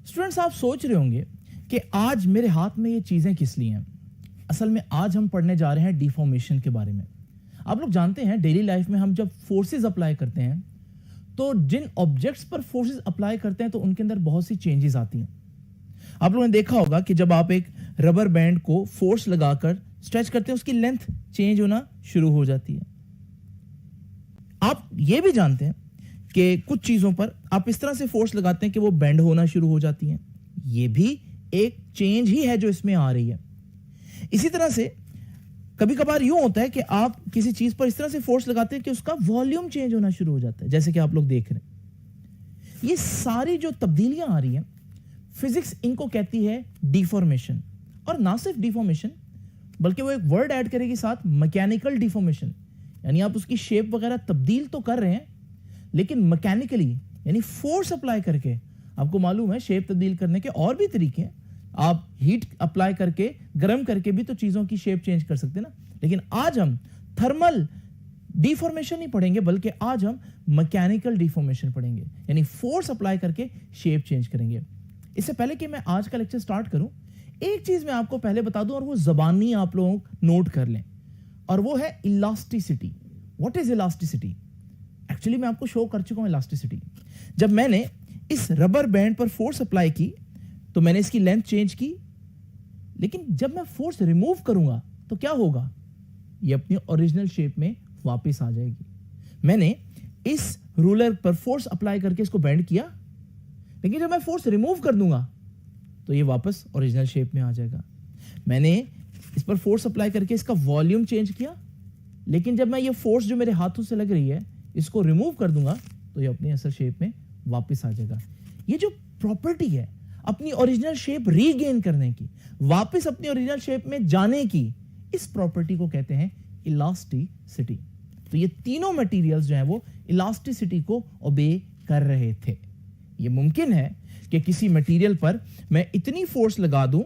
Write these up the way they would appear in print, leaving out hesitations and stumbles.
Students, आप सोच रहे होंगे कि आज मेरे हाथ में ये चीजें किस लिए हैं। असल में आज हम पढ़ने जा रहे हैं डिफॉर्मेशन के बारे में। आप लोग जानते हैं डेली लाइफ में हम जब फोर्सेस अप्लाई करते हैं तो जिन ऑब्जेक्ट्स पर फोर्सेस अप्लाई करते हैं तो उनके अंदर बहुत सी चेंजेस आती हैं। आप लोगों ने देखा होगा कि जब आप एक रबर बैंड को फोर्स लगाकर स्ट्रेच करते हैं उसकी लेंथ चेंज होना शुरू हो जाती है। आप ये भी जानते हैं कि कुछ चीजों पर आप इस तरह से फोर्स लगाते हैं कि वो बेंड होना शुरू हो जाती हैं। ये भी एक चेंज ही है जो इसमें आ रही है। इसी तरह से कभी कभार यूं होता है कि आप किसी चीज पर इस तरह से फोर्स लगाते हैं कि उसका वॉल्यूम चेंज होना शुरू हो जाता है, जैसे कि आप लोग देख रहे हैं। ये सारी जो तब्दीलियां आ रही हैं, फिजिक्स इनको कहती है डिफॉर्मेशन। और ना सिर्फ डिफॉर्मेशन बल्कि वो एक वर्ड ऐड करेगी साथ, मैकेनिकल डिफॉर्मेशन। यानी आप उसकी शेप वगैरह तब्दील तो कर रहे हैं लेकिन मैकेनिकली यानी फोर्स अप्लाई करके। आपको मालूम है शेप तब्दील करने के और भी तरीके हैं। आप हीट अप्लाई करके, गर्म करके भी तो चीजों की शेप चेंज कर सकते हैं ना। लेकिन आज हम थर्मल डिफॉर्मेशन नहीं पढ़ेंगे बल्कि आज हम मैकेनिकल डिफॉर्मेशन पढ़ेंगे, यानी फोर्स अप्लाई करके शेप चेंज करेंगे। इससे पहले कि मैं आज का लेक्चर स्टार्ट करूं, एक चीज मैं आपको पहले बता दूं और वो जबानी आप लोग नोट कर लें, और वो है elasticity. What is elasticity? Actually मैं आपको शो कर चुका हूं इलास्टिसिटी। जब मैंने इस रबर बैंड पर फोर्स अप्लाई की तो मैंने इसकी लेंथ चेंज की, लेकिन जब मैं फोर्स रिमूव करूंगा तो क्या होगा? ये अपनी ओरिजिनल शेप में वापस आ जाएगी। मैंने इस रूलर पर फोर्स अप्लाई करके इसको बेंड किया, लेकिन जब मैं फोर्स रिमूव कर दूंगा तो ये वापस ओरिजिनल शेप में आ जाएगा। मैंने इस पर फोर्स अप्लाई करके इसका वॉल्यूम चेंज किया, लेकिन जब मैं ये फोर्स जो मेरे हाथों से लग रही है इसको रिमूव कर दूंगा तो ये अपनी असल शेप में वापस आ जाएगा। ये जो प्रॉपर्टी है अपनी ओरिजिनल शेप रीगेन करने की, वापस अपनी ओरिजिनल शेप में जाने की, इस प्रॉपर्टी को कहते हैं इलास्टिसिटी। तो ये तीनों मटेरियल्स जो हैं वो इलास्टिसिटी को ओबे कर रहे थे। ये मुमकिन है कि किसी मटेरियल पर मैं इतनी फोर्स लगा दूं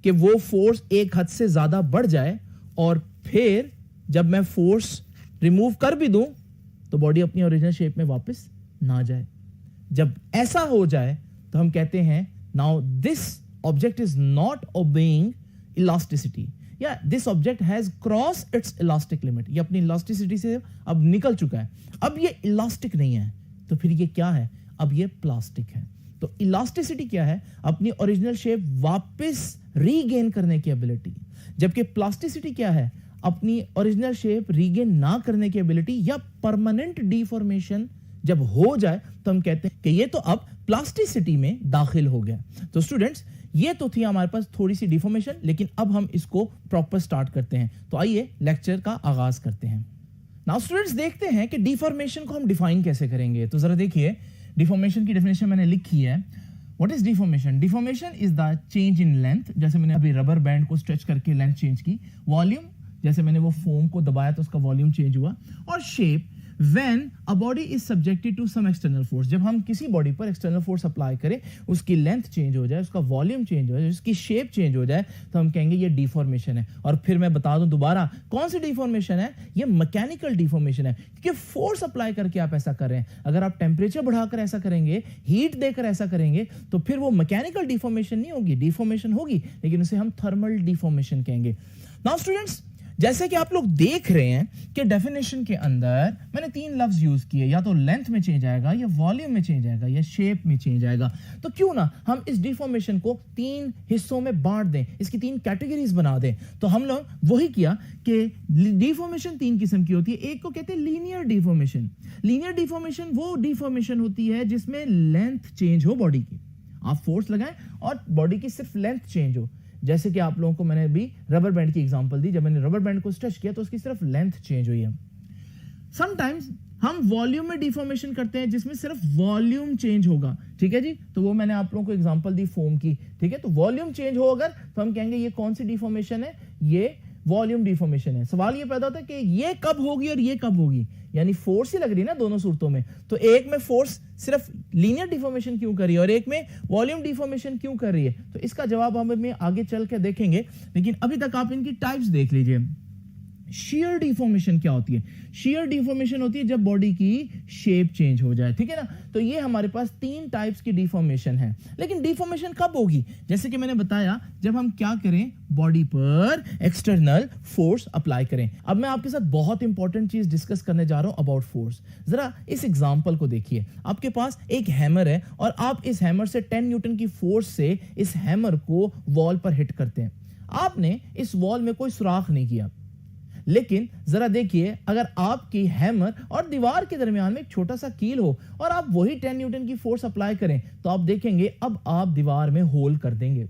कि वो फोर्स एक हद से ज्यादा बढ़ जाए और फिर जब मैं फोर्स रिमूव कर भी दूं तो बॉडी अपनी ओरिजिनल शेप में वापस ना जाए। जब ऐसा हो जाए तो हम कहते हैं now this object is not obeying elasticity, या this object has cross its elastic limit. ये अपनी इलास्टिसिटी से अब निकल चुका है, अब ये इलास्टिक नहीं है। तो फिर ये क्या है? अब ये प्लास्टिक है। तो इलास्टिसिटी क्या है? अपनी ओरिजिनल शेप वापस रीगेन करने की एबिलिटी। जबकि प्लास्टिसिटी क्या है? अपनी ओरिजिनल शेप रीगेन ना करने की एबिलिटी, या परमानेंट डिफॉर्मेशन जब हो जाए तो हम कहते हैं कि ये तो अब प्लास्टिसिटी में दाखिल हो गया। तो स्टूडेंट्स, ये तो थी हमारे पास थोड़ी सी डिफॉर्मेशन, लेकिन अब हम इसको प्रॉपर स्टार्ट करते हैं। तो आइए लेक्चर का आगाज करते हैं। नाउ स्टूडेंट्स, देखते हैं कि डिफॉर्मेशन को हम डिफाइन कैसे करेंगे। तो जरा देखिए, डिफॉर्मेशन की डेफिनेशन मैंने लिखी है। What is deformation? Deformation is the change in length. जैसे मैंने अभी रबर बैंड को स्ट्रेच करके लेंथ चेंज की। वॉल्यूम, जैसे मैंने वो फोम को दबाया तो उसका वॉल्यूम चेंज हुआ। और shape, when a body is subjected to some external force, जब हम किसी बॉडी पर एक्सटर्नल फोर्स अप्लाई करें, उसकी लेंथ चेंज हो जाए, उसका वॉल्यूम चेंज हो जाए, उसकी शेप चेंज हो जाए, तो हम कहेंगे ये डिफॉर्मेशन है। और फिर मैं बता दूं दोबारा, कौन सी डिफॉर्मेशन है? ये मैकेनिकल डिफॉर्मेशन है, क्योंकि फोर्स अप्लाई करके आप ऐसा कर रहे हैं। अगर आप टेम्परेचर बढ़ाकर ऐसा करेंगे, हीट देकर ऐसा करेंगे, तो फिर वो मैकेनिकल डिफॉर्मेशन नहीं होगी, डिफॉर्मेशन होगी, लेकिन उसे हम थर्मल डिफॉर्मेशन कहेंगे। नाउ स्टूडेंट्स, जैसे कि आप लोग देख रहे हैं कि डेफिनेशन के अंदर मैंने तीन लफ्ज यूज किए, या तो लेंथ में चेंज आएगा, या वॉल्यूम में चेंज आएगा, या शेप में चेंज आएगा। तो क्यों ना हम इस डिफॉर्मेशन को तीन हिस्सों में बांट दें, इसकी तीन कैटेगरीज बना दें। तो हम लोग वही किया कि डिफॉर्मेशन तीन किस्म की होती है। एक को कहते हैं लीनियर डिफॉर्मेशन। लीनियर डिफॉर्मेशन वो डिफॉर्मेशन होती है जिसमें लेंथ चेंज हो बॉडी की। आप फोर्स लगाएं और बॉडी की सिर्फ लेंथ चेंज हो। जैसे कि आप लोगों को मैंने अभी रबर बैंड की एग्जांपल दी। जब मैंने रबर बैंड को स्ट्रेच किया तो उसकी सिर्फ लेंथ चेंज हुई है। समटाइम्स हम वॉल्यूम में डिफॉर्मेशन करते हैं जिसमें सिर्फ वॉल्यूम चेंज होगा, ठीक है जी। तो वो मैंने आप लोगों को एग्जांपल दी फोम की, ठीक है। तो वॉल्यूम चेंज हो अगर, तो हम कहेंगे ये कौन सी डिफॉर्मेशन है? ये वॉल्यूम डिफॉर्मेशन है। सवाल ये पैदा होता है कि ये कब होगी और ये कब होगी, यानी फोर्स ही लग रही है ना दोनों सूरतों में। तो एक में फोर्स सिर्फ लीनियर डिफॉर्मेशन क्यों कर रही है और एक में वॉल्यूम डिफॉर्मेशन क्यों कर रही है? तो इसका जवाब हम आगे चल के देखेंगे, लेकिन अभी तक आप इनकी टाइप्स देख लीजिए। शियर डिफॉर्मेशन क्या होती है? शियर डिफॉर्मेशन होती है जब बॉडी की शेप चेंज हो जाए, ठीक है ना। तो ये हमारे पास 3 टाइप्स की डिफॉर्मेशन है। लेकिन डिफॉर्मेशन कब होगी? जैसे कि मैंने बताया, जब हम क्या करें, बॉडी पर एक्सटर्नल फोर्स अप्लाई करें। अब मैं आपके साथ बहुत इंपॉर्टेंट चीज डिस्कस करने जा रहा हूं अबाउट फोर्स। जरा इस एग्जांपल को देखिए। आपके पास एक हैमर है और आप इस हैमर से 10 न्यूटन की फोर्स से इस हैमर को वॉल पर हिट करते हैं। आपने इस वॉल में कोई सुराख नहीं किया, लेकिन जरा देखिए, अगर आपकी हैमर और दीवार के दरमियान में एक छोटा सा कील हो और आप वही 10 न्यूटन की फोर्स अप्लाई करें, तो आप देखेंगे अब आप दीवार में होल कर देंगे।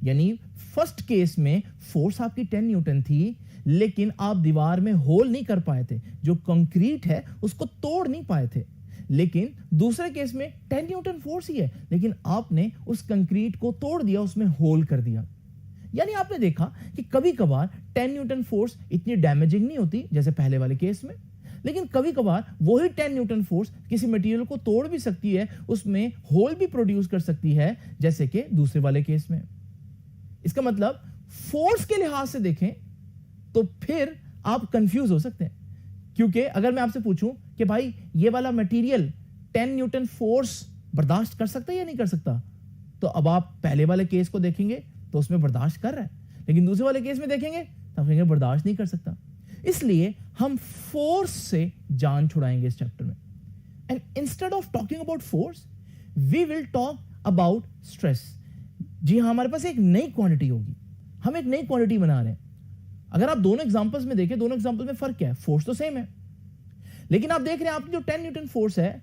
यानी फर्स्ट केस में फोर्स आपकी 10 न्यूटन थी, लेकिन आप दीवार में होल नहीं कर पाए थे, जो कंक्रीट है उसको तोड़ नहीं पाए थे। लेकिन दूसरे केस में 10 न्यूटन फोर्स ही है, लेकिन आपने उस कंक्रीट को तोड़ दिया, उसमें होल कर दिया। यानी आपने देखा कि कभी कभार 10 न्यूटन फोर्स इतनी डैमेजिंग नहीं होती जैसे पहले वाले केस में, लेकिन कभी कभार वही 10 न्यूटन फोर्स किसी मटेरियल को तोड़ भी सकती है, उसमें होल भी प्रोड्यूस कर सकती है, जैसे कि दूसरे वाले केस में। इसका मतलब फोर्स के लिहाज से देखें तो फिर आप कंफ्यूज हो सकते हैं, क्योंकि अगर मैं आपसे पूछूं कि भाई ये वाला मटेरियल 10 न्यूटन फोर्स बर्दाश्त कर सकता है या नहीं कर सकता, तो अब आप पहले वाले केस को देखेंगे तो उसमें बर्दाश्त कर रहा है, लेकिन दूसरे वाले केस में देखेंगे तो आप कहेंगे बर्दाश्त नहीं कर सकता। इसलिए हम फोर्स से जान छुड़ाएंगे इस चैप्टर में। And instead of talking about force, we will talk about stress. जी हाँ, हमारे पास एक नई क्वांटिटी होगी, हम एक नई क्वांटिटी बना रहे हैं। अगर आप दोनों एग्जांपल्स में देखें, दोनों एग्जांपल में फर्क क्या है? फोर्स तो सेम है, लेकिन आप देख रहे हैं आपकी जो 10 न्यूटन फोर्स है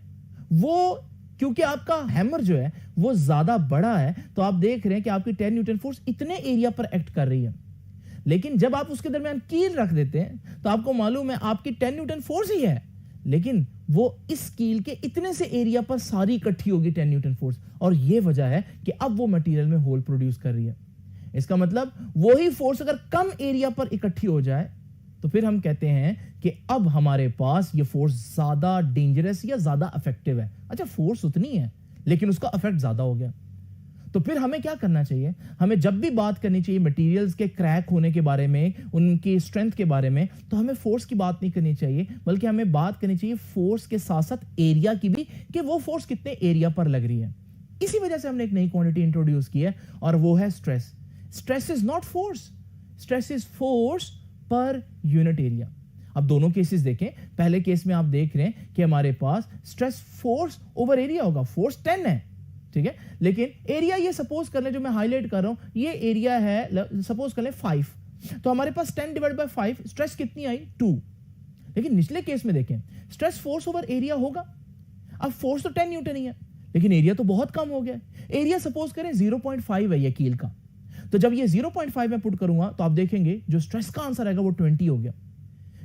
वो, क्योंकि आपका हैमर जो है वो ज्यादा बड़ा है, तो आप देख रहे हैं कि आपकी 10 न्यूटन फोर्स इतने एरिया पर एक्ट कर रही है। लेकिन जब आप उसके दरमियान कील रख देते हैं तो आपको मालूम है आपकी 10 न्यूटन फोर्स ही है, लेकिन वो इस कील के इतने से एरिया पर सारी इकट्ठी होगी 10 न्यूटन फोर्स, और ये वजह है कि अब वो मटेरियल में होल प्रोड्यूस कर रही है। इसका मतलब वही फोर्स अगर कम एरिया पर इकट्ठी हो जाए तो फिर हम कहते हैं कि अब हमारे पास ये फोर्स ज्यादा डेंजरस या ज्यादा इफेक्टिव है। अच्छा, फोर्स उतनी है लेकिन उसका इफेक्ट ज्यादा हो गया, तो फिर हमें क्या करना चाहिए? हमें जब भी बात करनी चाहिए मटेरियल्स के क्रैक होने के बारे में, उनकी स्ट्रेंथ के बारे में, तो हमें फोर्स की बात नहीं करनी चाहिए, बल्कि हमें बात करनी चाहिए फोर्स के साथ साथ एरिया की भी, कि वो फोर्स कितने एरिया पर लग रही है। इसी वजह से हमने एक नई क्वांटिटी इंट्रोड्यूस की है, और वो है stress. Stress is not force, stress is force पर यूनिट एरिया। अब दोनों केसेस देखें। पहले केस में आप देख रहे हैं कि हमारे पास स्ट्रेस फोर्स ओवर एरिया होगा, फोर्स 10 है, ठीक है, लेकिन एरिया ये सपोज कर ले, जो मैं हाईलाइट कर रहा हूं ये एरिया है, सपोज कर ले 5, तो हमारे पास 10 डिवाइड बाय 5, स्ट्रेस कितनी आई? 2। लेकिन निचले केस में देखें, स्ट्रेस फोर्स ओवर एरिया होगा। अब फोर्स तो 10 न्यूटन ही है, लेकिन एरिया तो बहुत कम हो गया। एरिया सपोज करें 0.5 है ये कील का, तो जब ये 0.5 में पुट करूंगा तो आप देखेंगे जो स्ट्रेस का आंसर आएगा वो 20 हो गया।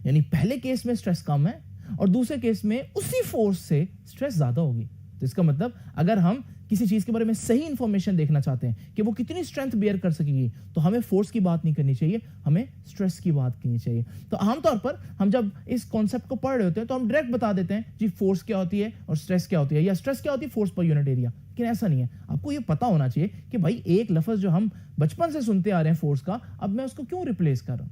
यानी पहले केस में स्ट्रेस कम है और दूसरे केस में उसी फोर्स से स्ट्रेस ज्यादा होगी। तो इसका मतलब अगर हम किसी चीज के बारे में सही इंफॉर्मेशन देखना चाहते हैं कि वो कितनी स्ट्रेंथ बेयर कर सकेगी, तो हमें फोर्स की बात नहीं करनी चाहिए, हमें स्ट्रेस की बात करनी चाहिए। तो आमतौर पर हम जब इस कॉन्सेप्ट को पढ़ रहे होते हैं तो हम डायरेक्ट बता देते हैं जी फोर्स क्या होती है और स्ट्रेस क्या होती है, या स्ट्रेस क्या होती है फोर्स पर यूनिट एरिया। लेकिन ऐसा नहीं है, आपको ये पता होना चाहिए कि भाई एक लफ्ज जो हम बचपन से सुनते आ रहे हैं फोर्स का, अब मैं उसको क्यों रिप्लेस कर रहा हूं,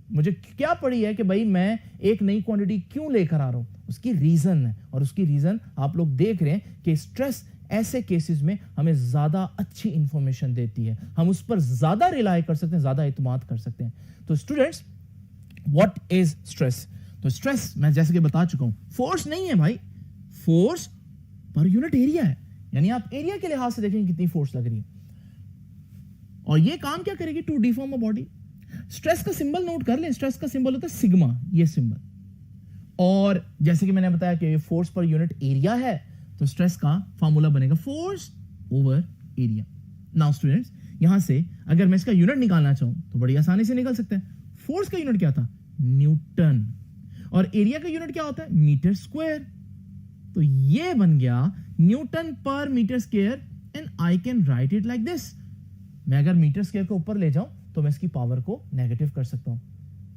मुझे क्या पड़ी है कि भाई मैं एक नई क्वांटिटी क्यों लेकर आ रहा हूं, उसकी रीजन है। और उसकी रीजन आप लोग देख रहे हैं कि स्ट्रेस ऐसे केसेस में हमें ज्यादा अच्छी इंफॉर्मेशन देती है, हम उस पर ज्यादा रिलाय कर सकते हैं, ज्यादा इत्मीनान कर सकते हैं। तो स्टूडेंट्स, व्हाट इज स्ट्रेस? तो स्ट्रेस मैं जैसे कि बता चुका हूं, फोर्स नहीं है भाई, फोर्स पर यूनिट एरिया है। यानी आप एरिया के लिहाज से देखेंगे कितनी फोर्स लग रही है, और ये काम क्या करेगी? To deform a body. Stress का सिंबल नोट कर ले, स्ट्रेस का सिंबल होता है सिग्मा, ये सिंबल। और जैसे कि मैंने बताया कि ये फोर्स पर यूनिट एरिया है, तो स्ट्रेस का फार्मूला बनेगा force over area. Now students, यहां से अगर मैं इसका यूनिट निकालना चाहूं तो बड़ी आसानी से निकल सकते हैं। फोर्स का यूनिट क्या था? न्यूटन। और एरिया का यूनिट क्या होता है? Metre square. तो ये बन गया न्यूटन पर metre square, and I can write it like this. मैं अगर मीटर स्क्वायर को ऊपर ले जाऊं तो मैं इसकी पावर को नेगेटिव कर सकता हूं।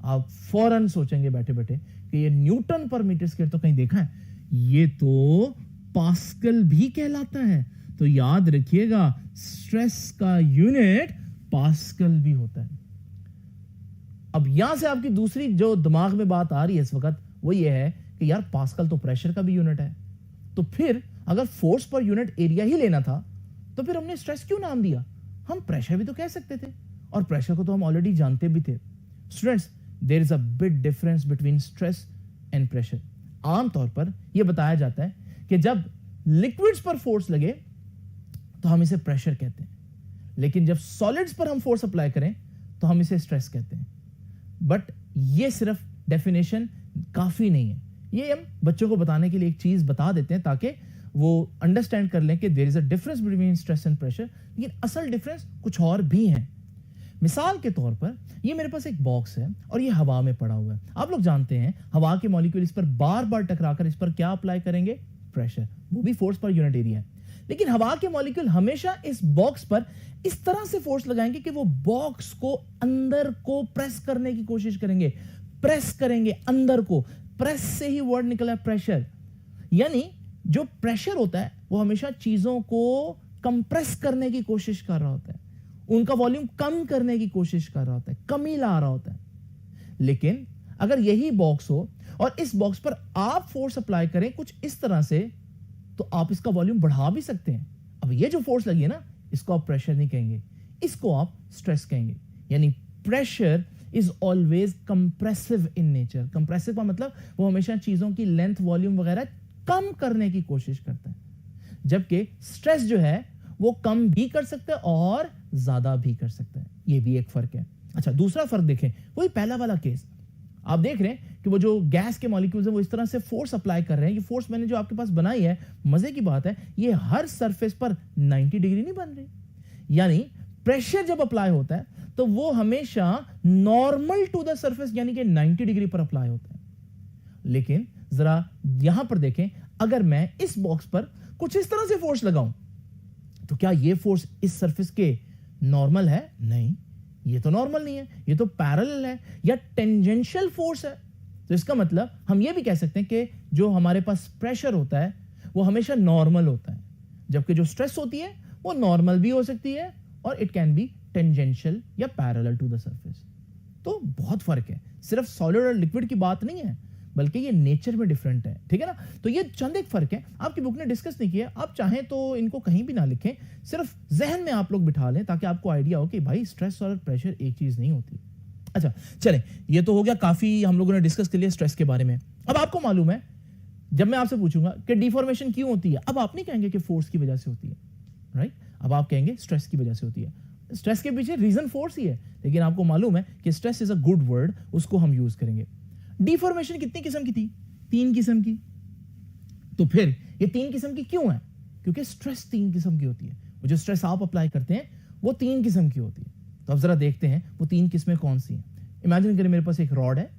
आप फौरन सोचेंगे बैठे बैठे कि ये न्यूटन पर मीटर स्क्वायर तो कहीं देखा है, ये तो पास्कल भी कहलाता है। तो याद रखिएगा, स्ट्रेस का यूनिट पास्कल भी होता है। अब यहां से आपकी दूसरी जो दिमाग में बात आ रही है इस वक्त वो ये है कि यार पास्कल तो प्रेशर का भी यूनिट है, तो फिर अगर फोर्स पर यूनिट एरिया ही लेना था तो फिर हमने स्ट्रेस क्यों नाम दिया? हम प्रेशर भी तो कह सकते थे, और प्रेशर को तो हम ऑलरेडी जानते भी थे। Students, there is a big difference between stress and pressure. आमतौर पर यह बताया जाता है कि जब लिक्विड्स पर फोर्स लगे तो हम इसे प्रेशर कहते हैं, लेकिन जब सॉलिड्स पर हम फोर्स अप्लाई करें तो हम इसे स्ट्रेस कहते हैं। बट ये सिर्फ डेफिनेशन काफी नहीं है, ये हम बच्चों को बताने के लिए एक चीज बता देते हैं ताकि वो अंडरस्टैंड कर लें कि there is a difference between stress and pressure, लेकिन असल डिफरेंस कुछ और भी है। मिसाल के तौर पर ये मेरे पास एक बॉक्स है और ये हवा में पड़ा हुआ है। आप लोग जानते हैं हवा के मॉलिक्यूल इस पर बार बार टकराकर इस पर क्या अप्लाई करेंगे? प्रेशर, वो भी फोर्स पर यूनिट एरिया है। लेकिन हवा के मॉलिक्यूल हमेशा इस बॉक्स पर इस तरह से फोर्स लगाएंगे कि वो बॉक्स को अंदर को प्रेस करने की कोशिश करेंगे, प्रेस करेंगे अंदर को। प्रेस से ही वर्ड निकला प्रेशर, यानी जो प्रेशर होता है वो हमेशा चीजों को कंप्रेस करने की कोशिश कर रहा होता है, उनका वॉल्यूम कम करने की कोशिश कर रहा होता है, कमी ला रहा होता है। लेकिन अगर यही बॉक्स हो और इस बॉक्स पर आप फोर्स अप्लाई करें कुछ इस तरह से, तो आप इसका वॉल्यूम बढ़ा भी सकते हैं। अब ये जो फोर्स लगी है ना, इसको आप प्रेशर नहीं कहेंगे, इसको आप स्ट्रेस कहेंगे। यानी pressure is always compressive in nature. Compressive का मतलब वो हमेशा चीजों की लेंथ, वॉल्यूम वगैरह कम करने की कोशिश करता है, जबकि स्ट्रेस जो है वो कम भी कर सकता है और ज्यादा भी कर सकता है। ये भी एक फर्क है। अच्छा, दूसरा फर्क देखें, वही पहला वाला केस। आप देख रहे हैं कि वो जो गैस के मॉलिक्यूल्स हैं वो इस तरह से फोर्स अप्लाई कर रहे हैं। ये फोर्स मैंने जो आपके पास बनाई है, मजे की बात है, ये हर सरफेस पर 90 डिग्री नहीं बन रही। यानी प्रेशर जब अप्लाई होता है तो वो हमेशा नॉर्मल टू द सरफेस यानी कि 90 डिग्री पर अप्लाई होता है। लेकिन जरा यहां पर देखें, अगर मैं इस बॉक्स पर कुछ इस तरह से फोर्स लगाऊं तो क्या ये फोर्स इस सरफेस के नॉर्मल है? नहीं, ये तो नॉर्मल नहीं है, ये तो पैरेलल है या टेंजेंशियल फोर्स है। तो इसका मतलब हम ये भी कह सकते हैं कि जो हमारे पास प्रेशर होता है वो हमेशा नॉर्मल होता है, जबकि जो स्ट्रेस होती है वो नॉर्मल भी हो सकती है और इट कैन बी टेंजेंशियल या पैरेलल टू द सरफेस। तो बहुत फर्क है, सिर्फ सॉलिड और लिक्विड की बात नहीं है, बल्कि ये नेचर में डिफरेंट है। ठीक है ना? तो ये चंद एक फर्क है, आपकी बुक ने डिस्कस नहीं किया। आप चाहें तो इनको कहीं भी ना लिखें, सिर्फ जहन में आप लोग बिठा लें ताकि आपको आइडिया हो कि भाई स्ट्रेस और प्रेशर एक चीज नहीं होती। अच्छा चलें, ये तो हो गया, काफी हम लोगों ने डिस्कस कर लिया स्ट्रेस के बारे में। अब आपको मालूम है, जब मैं आपसे पूछूंगा कि डिफॉर्मेशन क्यों होती है, अब आप नहीं कहेंगे कि फोर्स की वजह से होती है, राइट? अब आप कहेंगे स्ट्रेस की वजह से होती है। स्ट्रेस के पीछे रीजन फोर्स ही है, लेकिन आपको मालूम है कि stress is a good word, उसको हम यूज करेंगे। डिफॉर्मेशन कितनी किस्म की थी? 3 किस्म की। तो फिर ये 3 किस्म की क्यों है? क्योंकि स्ट्रेस 3 किस्म की होती है। वो जो स्ट्रेस आप अप्लाई करते हैं वो 3 किस्म की होती है। तो अब जरा देखते हैं वो 3 किस्में कौन सी हैं। इमेजिन करें मेरे पास एक रॉड है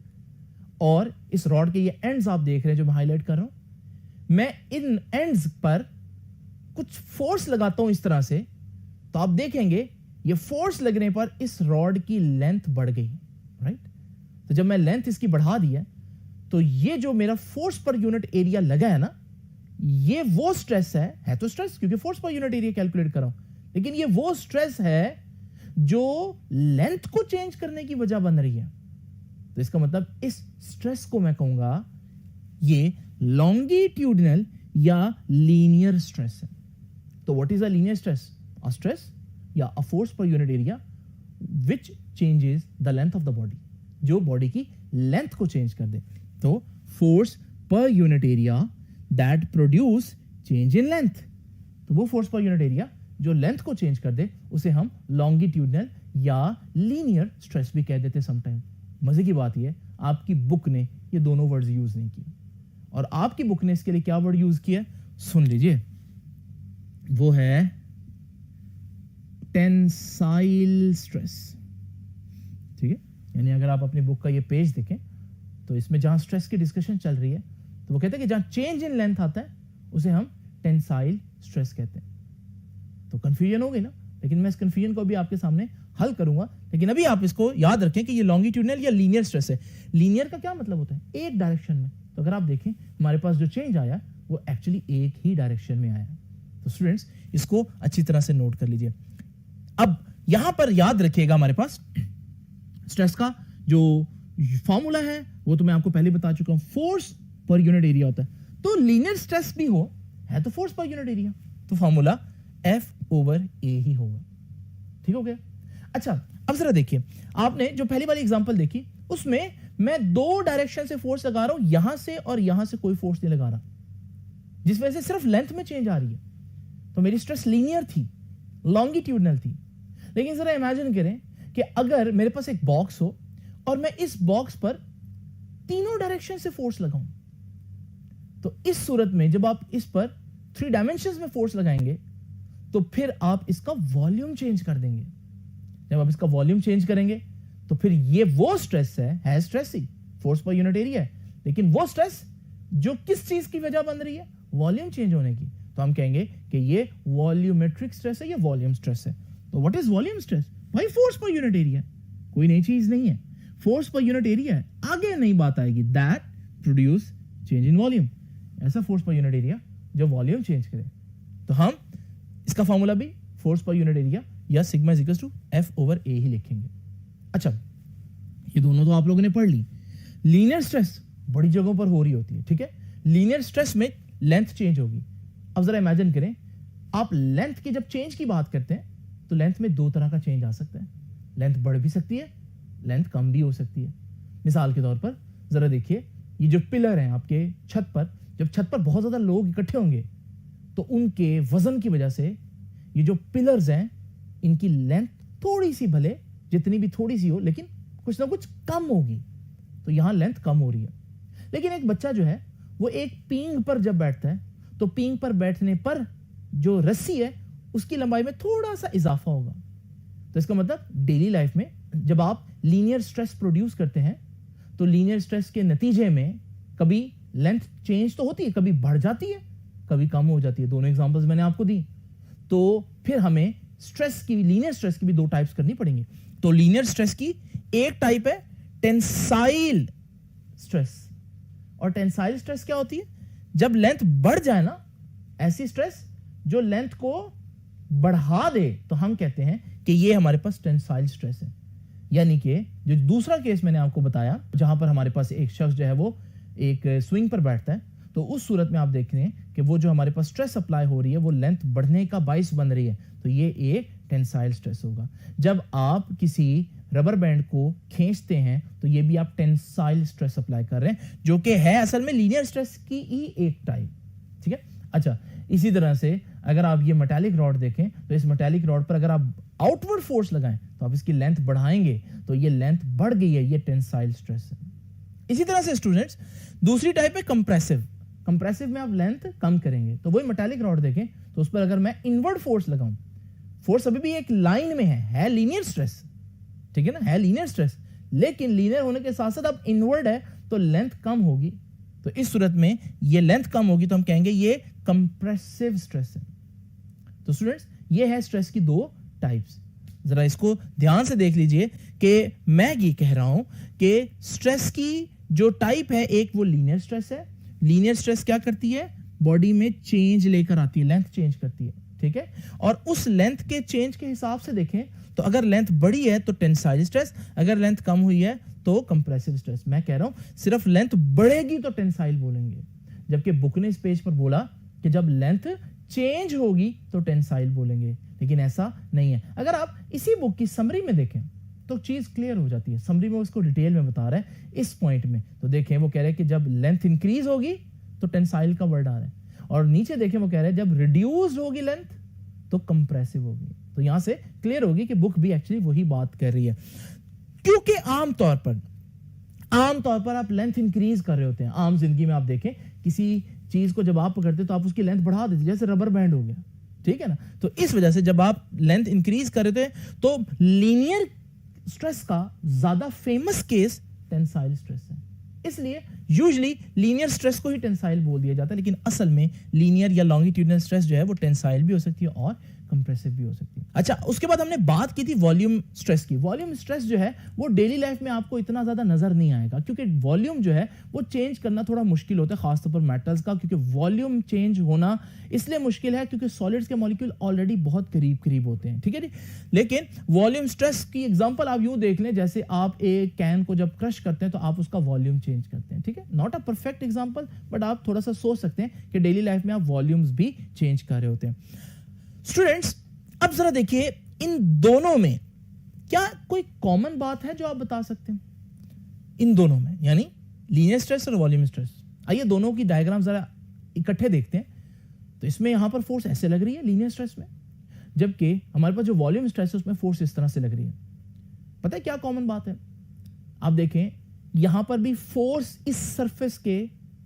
और इस रॉड के ये एंड्स आप देख रहे हैं जो मैं हाईलाइट कर रहा हूं। मैं इन एंड्स पर कुछ फोर्स लगाता हूं इस तरह से, तो आप देखेंगे ये फोर्स लगने पर इस रॉड की लेंथ बढ़ गई, राइट? तो जब मैं लेंथ इसकी बढ़ा दी है तो ये जो मेरा फोर्स पर यूनिट एरिया लगा है ना, ये वो स्ट्रेस है तो स्ट्रेस क्योंकि फोर्स पर यूनिट एरिया कैलकुलेट कर रहा हूं, लेकिन ये वो स्ट्रेस है जो लेंथ को चेंज करने की वजह बन रही है। तो इसका मतलब इस स्ट्रेस को मैं कहूंगा ये लॉन्गिट्यूडिनल या लीनियर स्ट्रेस है। तो what is a linear stress? A stress या अ फोर्स पर unit area which changes the length of the body, जो बॉडी की लेंथ को चेंज कर दे। तो फोर्स पर unit area that produce change in length, तो वो फोर्स पर यूनिट एरिया जो लेंथ को चेंज कर दे उसे हम लॉन्गिट्यूडनल या लीनियर स्ट्रेस भी कह देते समटाइम। मजे की बात यह, आपकी बुक ने ये दोनों वर्ड्स यूज नहीं किए, और आपकी बुक ने इसके लिए क्या वर्ड यूज किया सुन लीजिए, वो है टेंसाइल स्ट्रेस। ठीक है, यानी अगर आप अपनी बुक का ये पेज देखें तो इसमें जहां स्ट्रेस की डिस्कशन चल रही है तो वो कहते हैं कि जहां चेंज इन लेंथ आता है उसे हम टेंसाइल स्ट्रेस कहते हैं। तो कंफ्यूजन हो गई ना, लेकिन मैं इस कंफ्यूजन को भी आपके सामने हल करूंगा। लेकिन अभी आप इसको याद रखें कि ये लॉन्गिट्यूडनल या लीनियर स्ट्रेस है। लीनियर का क्या मतलब होता है? एक डायरेक्शन में। तो अगर आप देखें हमारे पास जो चेंज आया वो एक्चुअली एक ही डायरेक्शन में आया। तो स्टूडेंट्स इसको अच्छी तरह से नोट कर लीजिए। अब यहां पर याद रखिएगा हमारे पास स्ट्रेस का जो फॉर्मूला है वो तो मैं आपको पहले बता चुका हूं, फोर्स पर यूनिट एरिया होता है। तो लीनियर स्ट्रेस भी हो है तो फोर्स पर यूनिट एरिया, तो फॉर्मूला F/A ही होगा। ठीक हो गया? अच्छा, अब जरा देखिए, आपने जो पहली वाली एग्जांपल देखी उसमें मैं 2 डायरेक्शन से फोर्स लगा रहा हूं, यहां से और यहां से कोई फोर्स नहीं लगा रहा, जिस वजह से सिर्फ लेंथ में चेंज आ रही है। तो मेरी स्ट्रेस लीनियर थी, लॉन्गिट्यूडनल थी। लेकिन जरा इमेजिन करें कि अगर मेरे पास एक बॉक्स हो और मैं इस बॉक्स पर तीनों डायरेक्शन से फोर्स लगाऊं, तो इस सूरत में जब आप इस पर 3 डायमेंशंस में फोर्स लगाएंगे तो फिर आप इसका वॉल्यूम चेंज कर देंगे। जब आप इसका वॉल्यूम चेंज करेंगे तो फिर ये वो स्ट्रेस है स्ट्रेस ही, फोर्स पर यूनिट एरिया है, लेकिन वो स्ट्रेस जो किस चीज की वजह बन रही है, वॉल्यूम चेंज होने की। तो हम कहेंगे कि ये वॉल्यूमेट्रिक स्ट्रेस है, ये वॉल्यूम स्ट्रेस है। तो व्हाट इज वॉल्यूम स्ट्रेस? भाई फोर्स पर यूनिट एरिया, कोई नई चीज नहीं है, फोर्स पर यूनिट एरिया है। आगे नई बात आएगी, that produce change in volume, ऐसा फोर्स पर यूनिट एरिया जो वॉल्यूम चेंज करे। तो हम इसका फॉर्मूला भी फोर्स पर यूनिट एरिया या sigma is equal to F/A ही लिखेंगे। अच्छा, ये दोनों तो आप लोगों ने पढ़ ली। लीनियर स्ट्रेस बड़ी जगहों पर हो रही होती है, ठीक है? लीनियर स्ट्रेस में लेंथ चेंज होगी। अब जरा इमेजिन करें, आप लेंथ की जब चेंज की बात करते हैं तो लेंथ में 2 तरह का चेंज आ सकता है। लेंथ बढ़ भी सकती है, लेंथ कम भी हो सकती है। मिसाल के तौर पर जरा देखिए, ये जो पिलर हैं आपके छत पर, जब छत पर बहुत ज्यादा लोग इकट्ठे होंगे तो उनके वजन की वजह से ये जो पिलर्स हैं इनकी लेंथ थोड़ी सी, भले जितनी भी थोड़ी सी हो, लेकिन कुछ ना कुछ कम होगी। तो यहां लेंथ कम हो रही है। लेकिन एक बच्चा जो है वो एक पींग पर जब बैठता है तो पींग पर बैठने पर जो रस्सी है उसकी लंबाई में थोड़ा सा इजाफा होगा। तो इसका मतलब डेली लाइफ में जब आप लीनियर स्ट्रेस प्रोड्यूस करते हैं तो लीनियर स्ट्रेस के नतीजे में कभी लेंथ चेंज तो होती है, कभी बढ़ जाती है, कभी कम हो जाती है। दोनों एग्जांपल्स मैंने आपको दी। तो फिर हमें स्ट्रेस की, लीनियर स्ट्रेस की भी 2 टाइप्स करनी पड़ेंगी। तो लीनियर स्ट्रेस की एक टाइप है टेंसाइल स्ट्रेस, और टेंसाइल स्ट्रेस क्या होती है? जब लेंथ बढ़ जाए ना, ऐसी स्ट्रेस जो लेंथ को बढ़ा दे, तो हम कहते हैं कि ये हमारे पास टेंसाइल स्ट्रेस है। यानी कि जो दूसरा केस मैंने आपको बताया, जहां पर हमारे पास एक शख्स जो है वो एक स्विंग पर बैठता है, तो उस सूरत में आप देख रहे हैं कि वो जो हमारे पास स्ट्रेस अप्लाई हो रही है वो लेंथ बढ़ने का बाइस बन रही है, तो ये एक टेंसाइल स्ट्रेस होगा। जब आप किसी रबर बैंड को खींचते हैं तो ये भी आप टेंसाइल स्ट्रेस अप्लाई कर रहे हैं, जो कि है असल में लीनियर स्ट्रेस की ही एक टाइप। ठीक है? अच्छा, इसी तरह से अगर आप ये मेटालिक रॉड देखें तो इस मेटालिक रॉड पर अगर आप आउटवर्ड फोर्स लगाएं तो आप इसकी लेंथ बढ़ाएंगे, तो ये लेंथ बढ़ गई है, ये टेंसाइल स्ट्रेस है। इसी तरह से स्टूडेंट्स, दूसरी टाइप है कंप्रेसिव। कंप्रेसिव में आप लेंथ कम करेंगे। तो वही मेटालिक रॉड देखें तो उस पर अगर मैं इनवर्ड फोर्स लगाऊं, फोर्स अभी भी एक लाइन में है लीनियर स्ट्रेस, ठीक है ना, है लीनियर स्ट्रेस, लेकिन लीनियर होने के साथ साथ अब इनवर्ड है तो लेंथ कम होगी। तो इस सूरत में ये लेंथ कम होगी तो हम कहेंगे ये कंप्रेसिव स्ट्रेस है। तो स्टूडेंट्स, ये है स्ट्रेस की 2 टाइप्स। जरा इसको ध्यान से देख लीजिए कि मैं ये कह रहा हूं कि स्ट्रेस की जो टाइप है, एक वो लीनियर स्ट्रेस है। लीनियर स्ट्रेस क्या करती है? बॉडी में चेंज लेकर आती है, लेंथ चेंज करती है, ठीक है? और उस लेंथ के चेंज के हिसाब से देखें तो अगर लेंथ बढ़ी है तो टेंसाइल स्ट्रेस, अगर लेंथ कम हुई है तो कंप्रेसिव स्ट्रेस। मैं कह रहा हूं सिर्फ लेंथ बढ़ेगी तो टेंसाइल बोलेंगे, जबकि बुक ने इस पेज पर बोला कि जब लेंथ चेंज होगी तो टेंसाइल बोलेंगे, लेकिन ऐसा नहीं है। अगर आप इसी बुक की समरी में देखें तो चीज क्लियर हो जाती है। समरी में उसको डिटेल में बता रहा है इस पॉइंट में। तो देखें, वो कह रहे हैं कि जब लेंथ इंक्रीज होगी तो टेंसाइल का वर्ड आ रहा है, और नीचे देखें वो कह रहे हैं जब रिड्यूस्ड होगी लेंथ तो कंप्रेसिव होगी। तो यहां से क्लियर होगी कि बुक भी एक्चुअली वही बात कर रही है, क्योंकि आमतौर पर आप लेंथ इंक्रीज कर रहे होते हैं। आम जिंदगी में आप देखें, किसी चीज को जब आप पकड़ते तो आप उसकी लेंथ बढ़ा देते, जैसे रबर बैंड हो गया, ठीक है ना। तो इस वजह से जब आप लेंथ इंक्रीज कर रहे थे तो लीनियर स्ट्रेस का ज्यादा फेमस केस टेंसाइल स्ट्रेस है। इसलिए यूजुअली लीनियर स्ट्रेस को ही टेंसाइल बोल दिया जाता है, लेकिन असल में लीनियर या लॉन्गिट्यूडिनल स्ट्रेस जो है वो टेंसाइल भी हो सकती है और कंप्रेसिव भी हो सकती है। अच्छा, उसके बाद हमने बात की थी वॉल्यूम स्ट्रेस की। वॉल्यूम स्ट्रेस जो है वो डेली लाइफ में आपको इतना ज्यादा नजर नहीं आएगा, क्योंकि वॉल्यूम जो है वो चेंज करना थोड़ा मुश्किल होता है, खासतौर पर मेटल्स का, क्योंकि वॉल्यूम चेंज होना इसलिए मुश्किल है क्योंकि सॉलिड्स के मॉलिक्यूल ऑलरेडी बहुत करीब करीब होते हैं, ठीक है जी। लेकिन वॉल्यूम स्ट्रेस की एग्जांपल आप यूं देख लें, जैसे आप एक कैन को जब क्रश करते हैं तो आप उसका वॉल्यूम चेंज करते हैं, ठीक है। Not a perfect example, but आप थोड़ा सा सोच सकते हैं कि डेली लाइफ में आप वॉल्यूम्स भी चेंज कर रहे होते हैं। स्टूडेंट्स, अब जरा देखिए इन दोनों में क्या कोई कॉमन बात है जो आप बता सकते हैं इन दोनों में, यानी लीनियर स्ट्रेस और वॉल्यूम स्ट्रेस। आइए दोनों की डायग्राम जरा इकट्ठे देखते हैं। तो इसमें यहां पर फोर्स ऐसे लग रही है लीनियर स्ट्रेस में, जबकि हमारे पास जो वॉल्यूम स्ट्रेस है उसमें फोर्स इस तरह से लग रही है। पता है क्या कॉमन बात है? आप देखें यहां पर भी फोर्स इस सरफेस के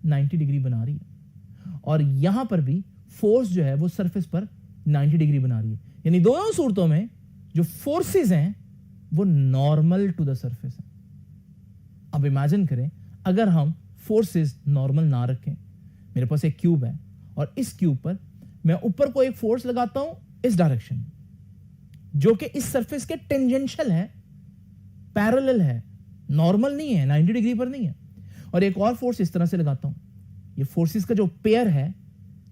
90 डिग्री बना रही है और यहां पर भी फोर्स जो है वो सरफेस पर 90 डिग्री बना रही है, यानी दोनों सूरतों में जो फोर्सेस हैं वो नॉर्मल टू द सरफेस है। अब इमेजिन करें अगर हम फोर्सेस नॉर्मल ना रखें, मेरे पास एक क्यूब है और इस क्यूब पर मैं ऊपर को एक फोर्स लगाता हूं इस डायरेक्शन में, जो कि इस सरफेस के टेंजेंशियल है, पैरेलल है, नॉर्मल नहीं है, 90 डिग्री पर नहीं है, और एक और फोर्स इस तरह से लगाता हूं। ये फोर्सेस का जो पेयर है,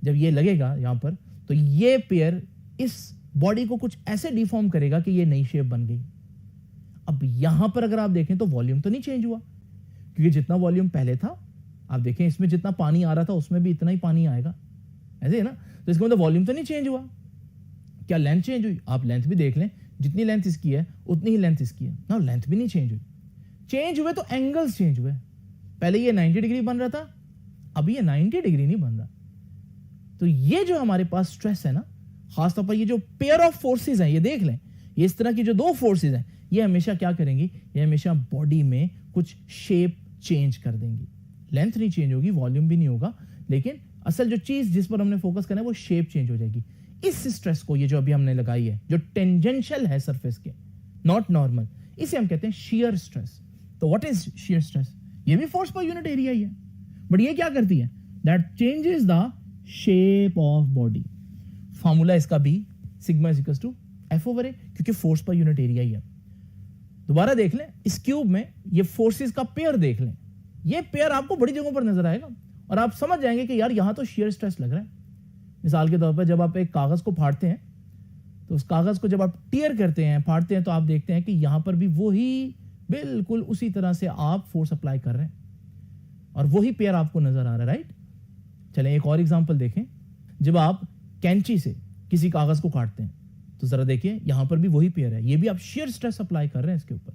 जब ये लगेगा यहां पर, तो ये पेयर इस बॉडी को कुछ ऐसे डिफॉर्म करेगा कि ये नई शेप बन गई। अब यहां पर अगर आप देखें तो वॉल्यूम तो नहीं चेंज हुआ, क्योंकि जितना वॉल्यूम पहले था, आप देखें इसमें जितना पानी आ रहा था उसमें भी इतना ही पानी आएगा, ऐसे है ना। तो इसका मतलब वॉल्यूम तो नहीं चेंज हुआ। क्या लेंथ चेंज हुई? आप लेंथ भी देख लें, जितनी लेंथ इसकी है उतनी ही लेंथ इसकी है ना, लेंथ भी नहीं चेंज हुई। चेंज हुए तो एंगल्स चेंज हुए। पहले ये 90 डिग्री बन रहा था, अभी ये 90 डिग्री नहीं बन रहा। तो ये जो हमारे पास स्ट्रेस है ना, खासतौर पर ये जो पेयर ऑफ फोर्सेस हैं, ये देख लें, ये इस तरह की जो दो फोर्सेस हैं, ये हमेशा क्या करेंगी, ये हमेशा बॉडी में कुछ शेप चेंज कर देंगी। लेंथ नहीं चेंज होगी, वॉल्यूम भी नहीं होगा, लेकिन असल जो चीज जिस पर हमने फोकस करना है वो शेप चेंज हो जाएगी। इस स्ट्रेस को, ये जो अभी हमने लगाई है, जो टेंजेंशियल है सरफेस के, नॉट नॉर्मल, इसे हम कहते हैं शियर स्ट्रेस। तो व्हाट इज शियर स्ट्रेस? ये भी फोर्स पर यूनिट एरिया ही है, बट ये क्या करती है? That changes the shape of body. Formula इसका भी sigma is equal to F over A, क्योंकि फोर्स पर यूनिट एरिया ही है। दोबारा देख लें, इस क्यूब में ये फोर्सेस का पेयर देख लें, ये पेयर आपको बड़ी जगहों पर नजर आएगा और आप समझ जाएंगे कि यार यहां तो शियर स्ट्रेस लग रहा है। मिसाल के तौर पर जब आप एक कागज को फाड़ते हैं, तो उस कागज को जब आप टीयर करते हैं, फाड़ते हैं, तो आप देखते हैं कि यहां पर भी वही बिल्कुल उसी तरह से आप फोर्स अप्लाई कर रहे हैं और वही पेयर आपको नजर आ रहा है, राइट। चलें एक और एग्जांपल देखें। जब आप कैंची से किसी कागज को काटते हैं तो जरा देखिए यहां पर भी वही पेयर है, ये भी आप शियर स्ट्रेस अप्लाई कर रहे हैं इसके ऊपर,